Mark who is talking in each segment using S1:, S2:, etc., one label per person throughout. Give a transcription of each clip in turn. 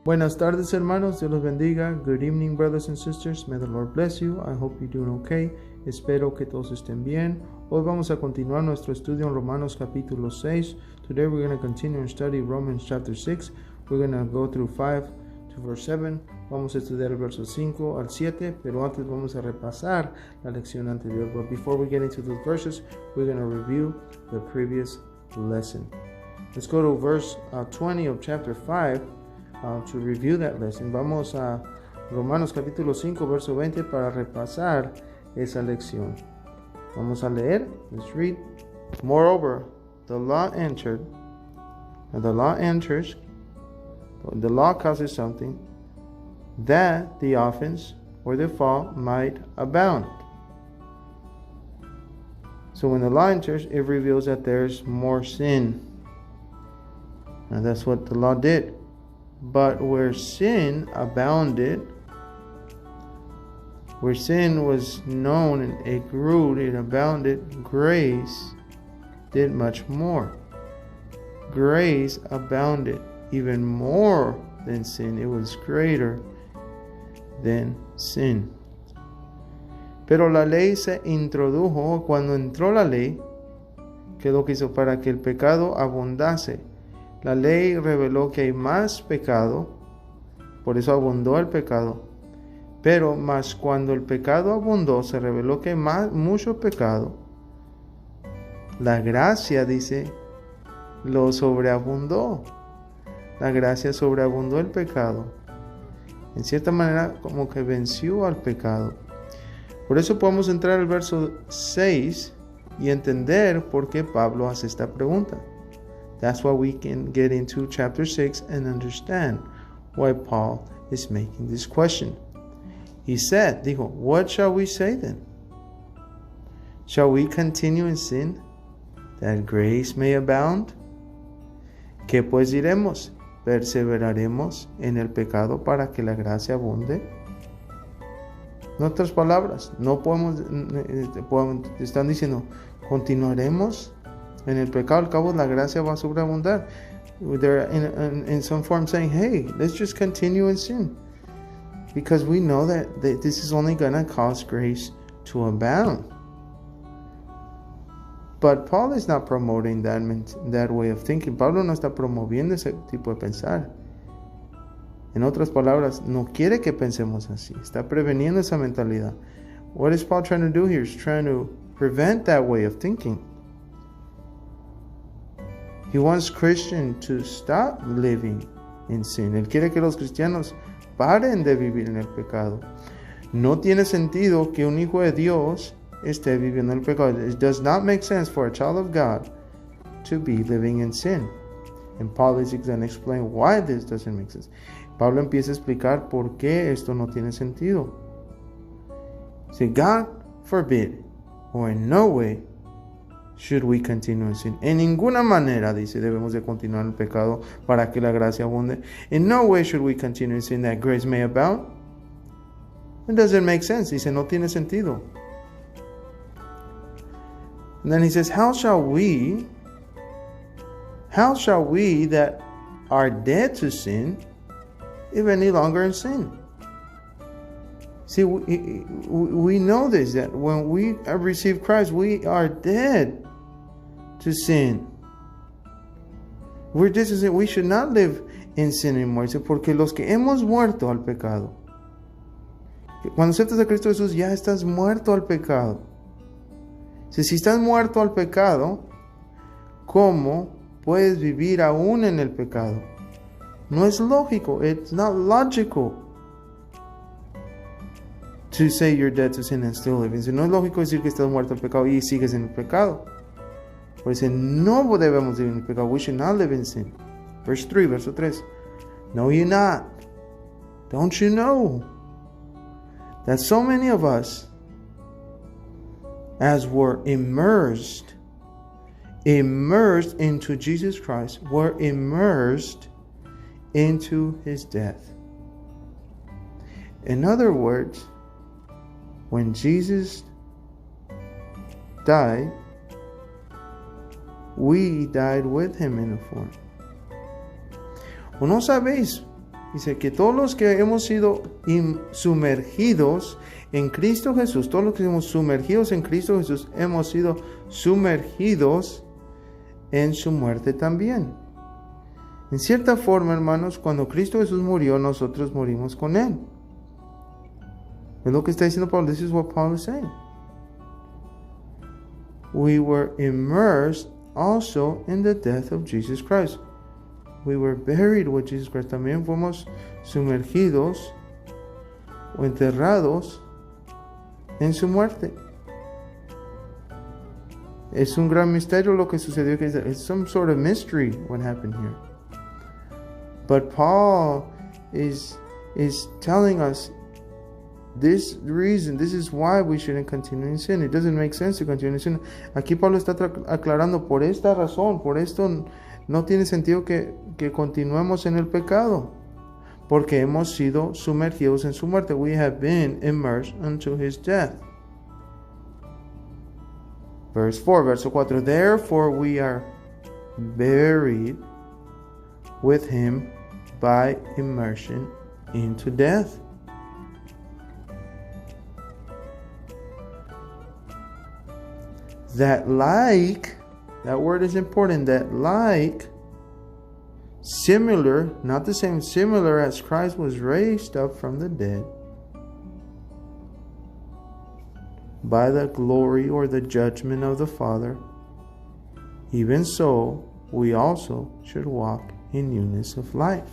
S1: Buenas tardes, hermanos. Dios los bendiga. Good evening, brothers and sisters. May the Lord bless you. I hope you're doing okay. Espero que todos estén bien. Hoy vamos a continuar nuestro estudio en Romanos capítulo 6. Today we're going to continue and study Romans chapter 6. We're going to go through 5 to verse 7. Vamos a estudiar el verso 5 al 7, pero antes vamos a repasar la lección anterior. But before we get into those verses, we're going to review the previous lesson. Let's go to verse 20 of chapter 5. To review that lesson. Vamos a Romanos capítulo 5 verso 20 para repasar esa lección. Vamos a leer. Let's read. Moreover, the law enters. The law causes something that the offense or the fault might abound. So when the law enters, it reveals that there's more sin. And that's what the law did. But where sin abounded, where sin was known and it grew, it abounded, grace did much more. Grace abounded even more than sin. It was greater than sin. Pero la ley se introdujo. Cuando entró la ley, ¿qué es lo que hizo? Para que el pecado abundase. La ley reveló que hay más pecado, por eso abundó el pecado. Pero más cuando el pecado abundó, se reveló que hay mucho pecado. La gracia, dice, lo sobreabundó. La gracia sobreabundó el pecado. En cierta manera, como que venció al pecado. Por eso podemos entrar al verso 6 y entender por qué Pablo hace esta pregunta. That's why we can get into chapter 6 and understand why Paul is making this question. He said, dijo, what shall we say then? Shall we continue in sin that grace may abound? ¿Qué pues diremos? ¿Perseveraremos en el pecado para que la gracia abunde? En otras palabras, no podemos, están diciendo, continuaremos en el pecado, al cabo la gracia va a sobreabundar. They're in some form saying, hey, let's just continue in sin. Because we know that this is only going to cause grace to abound. But Paul is not promoting that way of thinking. Pablo no está promoviendo ese tipo de pensar. En otras palabras, no quiere que pensemos así. Está preveniendo esa mentalidad. What is Paul trying to do here? He's trying to prevent that way of thinking. He wants Christians to stop living in sin. Él quiere que los cristianos paren de vivir en el pecado. No tiene sentido que un hijo de Dios esté viviendo en el pecado. It does not make sense for a child of God to be living in sin. And Paul is going to explain why this doesn't make sense. Pablo empieza a explicar por qué esto no tiene sentido. Say, God forbid, or in no way should we continue in sin. En ninguna manera, dice, debemos de continuar en el pecado para que la gracia abunde. In no way should we continue in sin that grace may abound. It doesn't make sense. Dice, no tiene sentido. And then he says, how shall we that are dead to sin live any longer in sin? See, we know this, that when we have received Christ, we are dead to sin. We're dead to sin. We should not live in sin anymore. Dice, porque los que hemos muerto al pecado. Cuando aceptas a Cristo Jesús, ya estás muerto al pecado. Si estás muerto al pecado, ¿cómo puedes vivir aún en el pecado? No es lógico. It's not logical to say you're dead to sin and still living. No es lógico decir que estás muerto al pecado y sigues en el pecado. Por eso no debemos vivir en el pecado. We should not live in sin. Verso 3. No, you're not. Don't you know that so many of us, as were immersed into Jesus Christ, were immersed into his death. In other words, when Jesus died, we died with him in a form. ¿O no sabéis? Dice que todos los que hemos sido sumergidos en Cristo Jesús, todos los que hemos sumergidos en Cristo Jesús, hemos sido sumergidos en su muerte también. En cierta forma, hermanos, cuando Cristo Jesús murió, nosotros morimos con Él. Es lo que está diciendo Pablo. This is what Paul is saying. We were immersed also in the death of Jesus Christ. We were buried with Jesus Christ. También fuimos sumergidos o enterrados en su muerte. Es un gran misterio lo que sucedió. It's some sort of mystery what happened here. But Paul is telling us this reason, this is why we shouldn't continue in sin. It doesn't make sense to continue in sin. Aquí Pablo está aclarando, por esta razón, por esto no tiene sentido que continuemos en el pecado, porque hemos sido sumergidos en su muerte. We have been immersed unto his death. Verse 4, verso 4. Therefore we are buried with him by immersion into death. That word is important, that similar, not the same, similar as Christ was raised up from the dead by the glory or the judgment of the Father, even so we also should walk in newness of life.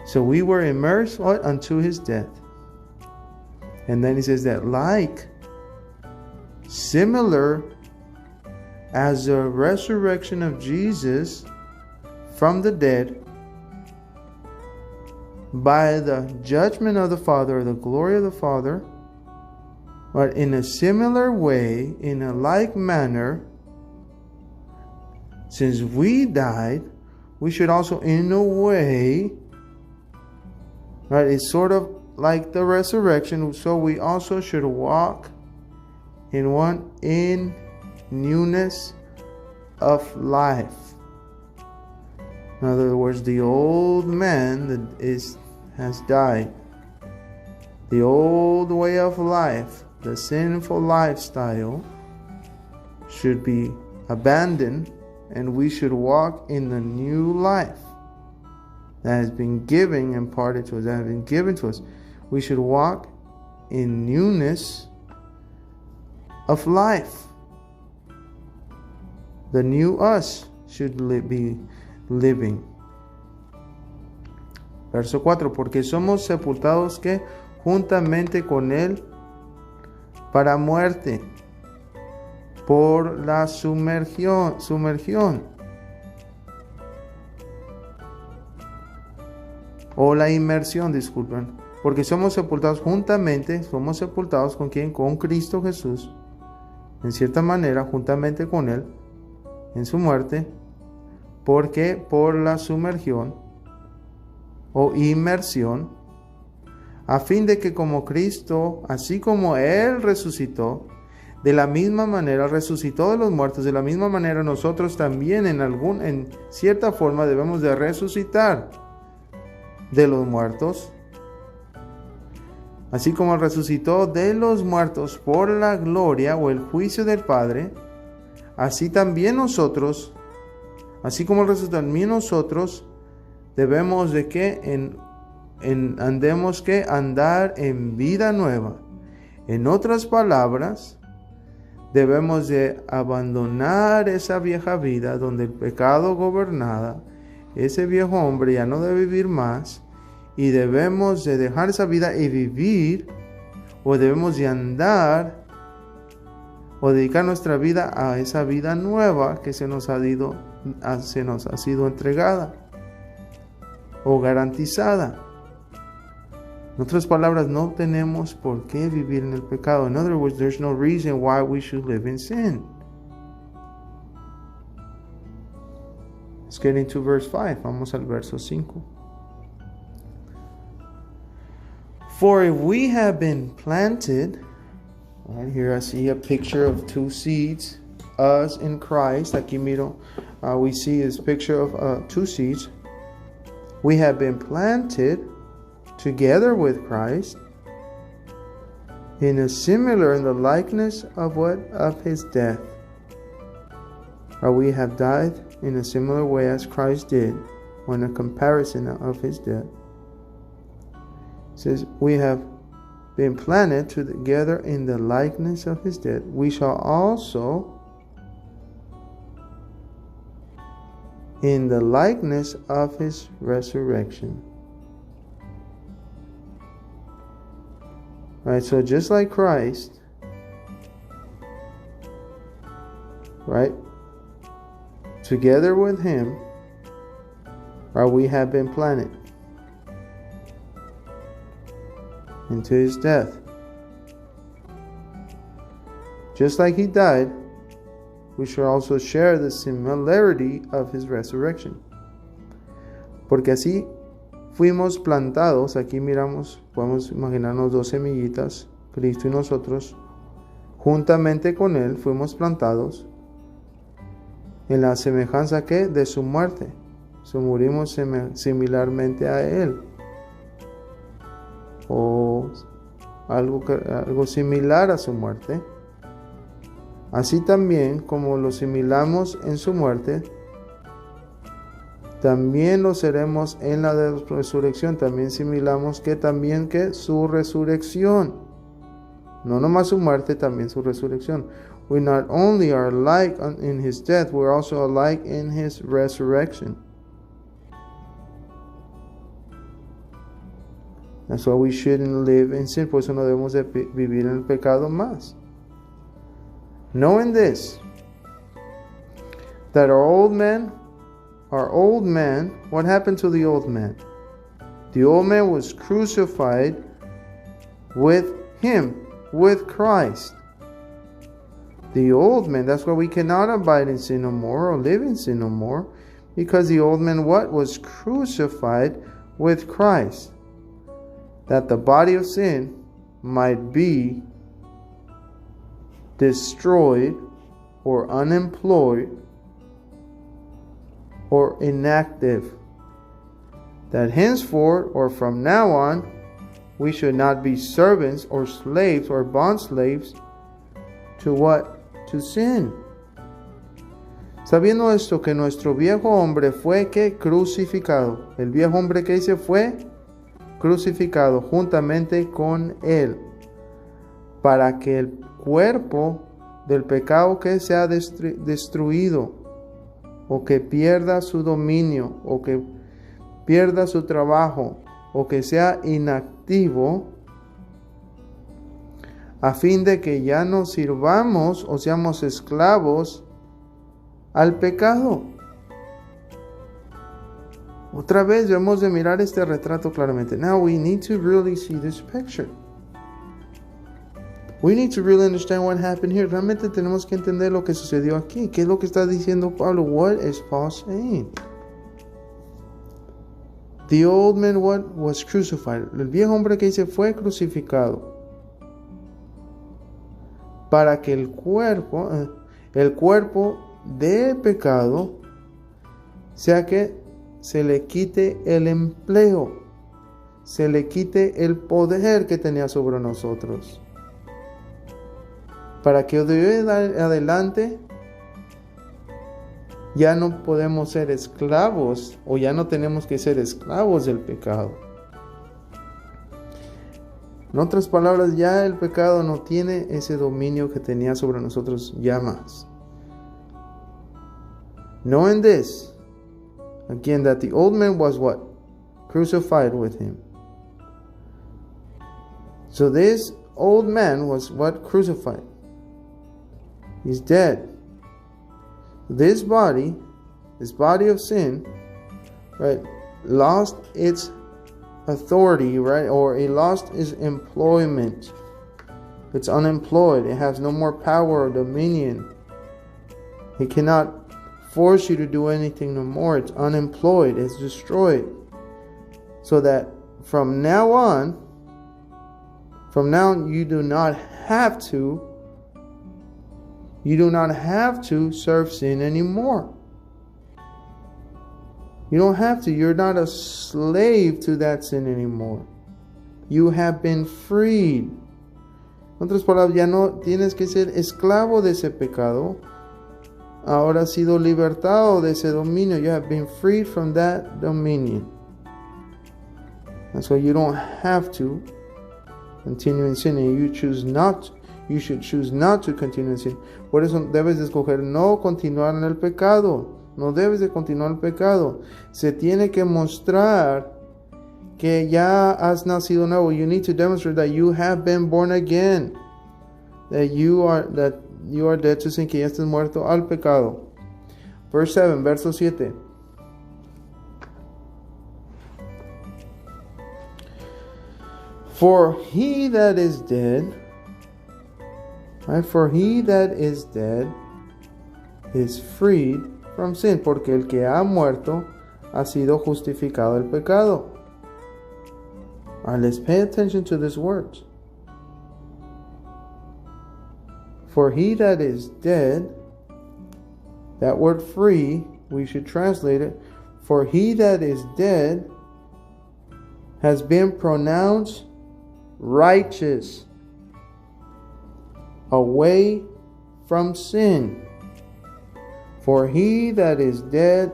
S1: So we were immersed unto his death. And then he says that similar as the resurrection of Jesus from the dead by the judgment of the Father, or the glory of the Father, but in a similar way, in a like manner, since we died, we should also, in a way, right, it's sort of like the resurrection, so we also should walk in newness of life. In other words, the old man that has died. The old way of life, the sinful lifestyle, should be abandoned, and we should walk in the new life that has been given, imparted to us, that has been given to us. We should walk in newness of life. The new us should be living. Verso 4. Porque somos sepultados que juntamente con Él para muerte por la sumergión. O la inmersión, disculpen. Porque somos sepultados juntamente, somos sepultados ¿con quién? Con Cristo Jesús. En cierta manera, juntamente con Él, en su muerte. Porque por la sumergión o inmersión, a fin de que como Cristo, así como Él resucitó, de la misma manera resucitó de los muertos, de la misma manera nosotros también en cierta forma debemos de resucitar de los muertos. Así como resucitó de los muertos por la gloria o el juicio del Padre, así también nosotros, así como resucitó también nosotros, debemos de que andemos que andar en vida nueva. En otras palabras, debemos de abandonar esa vieja vida donde el pecado gobernaba, ese viejo hombre ya no debe vivir más, y debemos de dejar esa vida y vivir, o debemos de andar o dedicar nuestra vida a esa vida nueva que se nos ha sido entregada o garantizada. En otras palabras, no tenemos por qué vivir en el pecado. In other words, there's no reason why we should live in sin. Let's get into verse 5. Vamos al verso 5. For if we have been planted, right here I see a picture of two seeds, us in Christ. Aquí miro we see this picture of two seeds. We have been planted together with Christ in the likeness of what? Of his death. Or we have died in a similar way as Christ did, when a comparison of his death. It says, we have been planted together in the likeness of his death. We shall also in the likeness of his resurrection. Right, so just like Christ, right, together with him, right, we have been planted into his death. Just like he died, we should also share the similarity of his resurrection. Porque así fuimos plantados. Aquí miramos, podemos imaginarnos dos semillitas, Cristo y nosotros, juntamente con él fuimos plantados en la semejanza que de su muerte. So, morimos similarmente a él, o algo similar a su muerte. Así también como lo similamos en su muerte, también lo seremos en la resurrección. También similamos que su resurrección. No nomás su muerte, también su resurrección. We not only are alike in his death, we're also alike in his resurrection. That's why we shouldn't live in sin. Por eso no debemos de vivir en el pecado más. Knowing this, that our old man, what happened to the old man? The old man was crucified with him, with Christ. The old man, that's why we cannot abide in sin no more, or live in sin no more, because the old man was crucified with Christ, that the body of sin might be destroyed or unemployed or inactive, that henceforth or from now on we should not be servants or slaves or bond slaves to what? To sin. Sabiendo esto, que nuestro viejo hombre fue que crucificado. El viejo hombre que hice fue crucificado juntamente con él, para que el cuerpo del pecado que sea destruido, o que pierda su dominio, o que pierda su trabajo, o que sea inactivo, a fin de que ya no sirvamos o seamos esclavos al pecado. Otra vez debemos de mirar este retrato claramente. Now we need to really see this picture. We need to really understand what happened here. Realmente tenemos que entender lo que sucedió aquí. ¿Qué es lo que está diciendo Pablo? What is Paul saying? The old man was crucified. El viejo hombre que dice fue crucificado, para que el cuerpo de pecado sea que se le quite el empleo, se le quite el poder que tenía sobre nosotros, para que de hoy adelante ya no podemos ser esclavos, o ya no tenemos que ser esclavos del pecado. En otras palabras, ya el pecado no tiene ese dominio que tenía sobre nosotros ya más. Knowing this, again, that the old man was what? Crucified with him. So this old man was what? Crucified. He's dead. This body of sin, right, lost its authority, right, or it lost its employment. It's unemployed. It has no more power or dominion. It cannot force you to do anything no more. It's unemployed. It's destroyed. So that from now on you do not have to serve sin anymore. You don't have to. You're not a slave to that sin anymore. You have been freed. En otras palabras, ya no tienes que ser esclavo de ese pecado. Ahora has sido libertado de ese dominio. You have been freed from that dominion. And so you don't have to continue in sin. And you should choose not to continue in sin. Por eso debes de escoger no continuar en el pecado. No debes de continuar el pecado. Se tiene que mostrar que ya has nacido nuevo. You need to demonstrate that you have been born again. That you are dead to sin, que ya estás muerto al pecado. Verse 7, verso 7. For he that is dead, right? For he that is dead is freed from sin, porque el que ha muerto ha sido justificado del pecado. All right, let's pay attention to these words. For he that is dead, that word free, we should translate it. For he that is dead has been pronounced righteous, away from sin. For he that is dead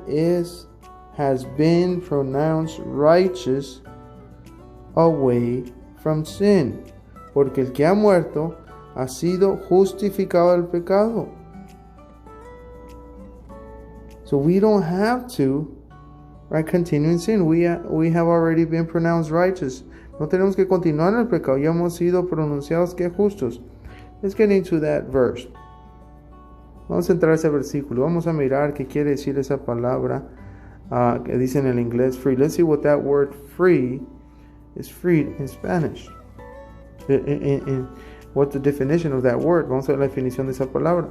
S1: has been pronounced righteous, away from sin. Porque el que ha muerto ha sido justificado del pecado. So we don't have to, right, continue in sin. We have already been pronounced righteous. No tenemos que continuar en el pecado. Ya hemos sido pronunciados que justos. Let's get into that verse. Vamos a entrar a ese versículo. Vamos a mirar qué quiere decir esa palabra que dice en el inglés free. Let's see what that word free is freed in Spanish. What's the definition of that word? Vamos a ver la definición de esa palabra.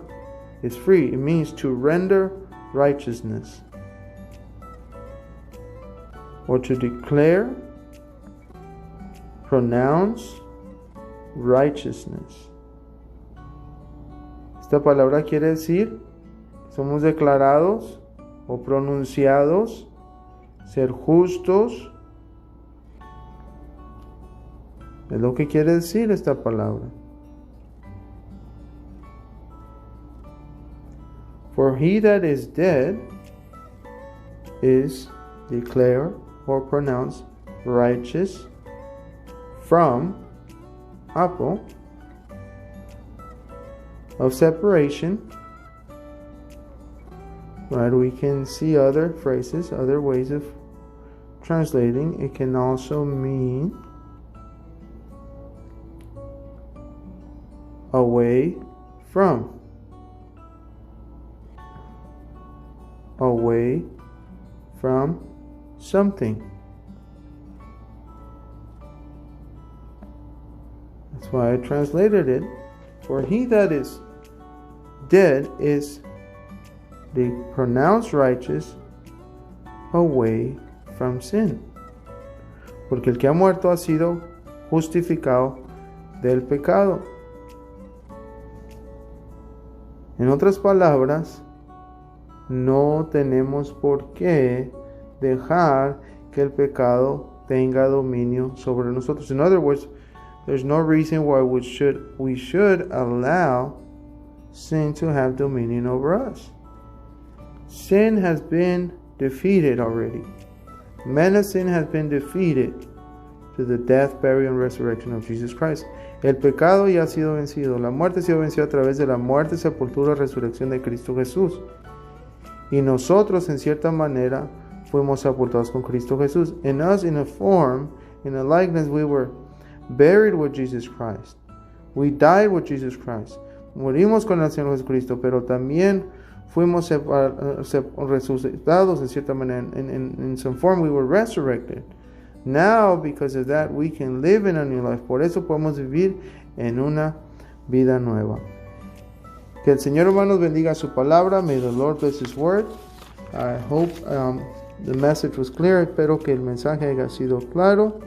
S1: It's free. It means to render righteousness, or to declare, pronounce righteousness. Esta palabra quiere decir somos declarados o pronunciados ser justos. Es lo que quiere decir esta palabra. For he that is dead is declared or pronounced righteous from Apple of separation. Right, we can see other phrases, other ways of translating. It can also mean away from. Away from something. That's why I translated it. For he that is dead is pronounced righteous away from sin. Porque el que ha muerto ha sido justificado del pecado. En otras palabras, no tenemos por qué dejar que el pecado tenga dominio sobre nosotros. In other words, there's no reason why we should allow sin to have dominion over us. Sin has been defeated already. Man of sin has been defeated to the death, burial, and resurrection of Jesus Christ. El pecado ya ha sido vencido. La muerte ha sido vencida a través de la muerte, sepultura y resurrección de Cristo Jesús. Y nosotros, en cierta manera, fuimos sepultados con Cristo Jesús. In us, in a form, in a likeness, we were buried with Jesus Christ. We died with Jesus Christ. Morimos con el Señor Jesucristo, pero también fuimos resucitados en cierta manera. In some form, we were resurrected. Now, because of that, we can live in a new life. Por eso podemos vivir en una vida nueva. Que el Señor, hermanos, bendiga su palabra. May the Lord bless His word. I hope the message was clear. Espero que el mensaje haya sido claro.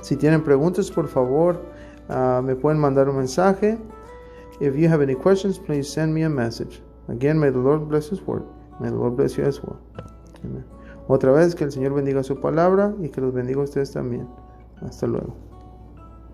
S1: Si tienen preguntas, por favor, me pueden mandar un mensaje. If you have any questions, please send me a message. Again, may the Lord bless His word. May the Lord bless you as well. Amen. Otra vez, que el Señor bendiga su palabra y que los bendiga a ustedes también. Hasta luego.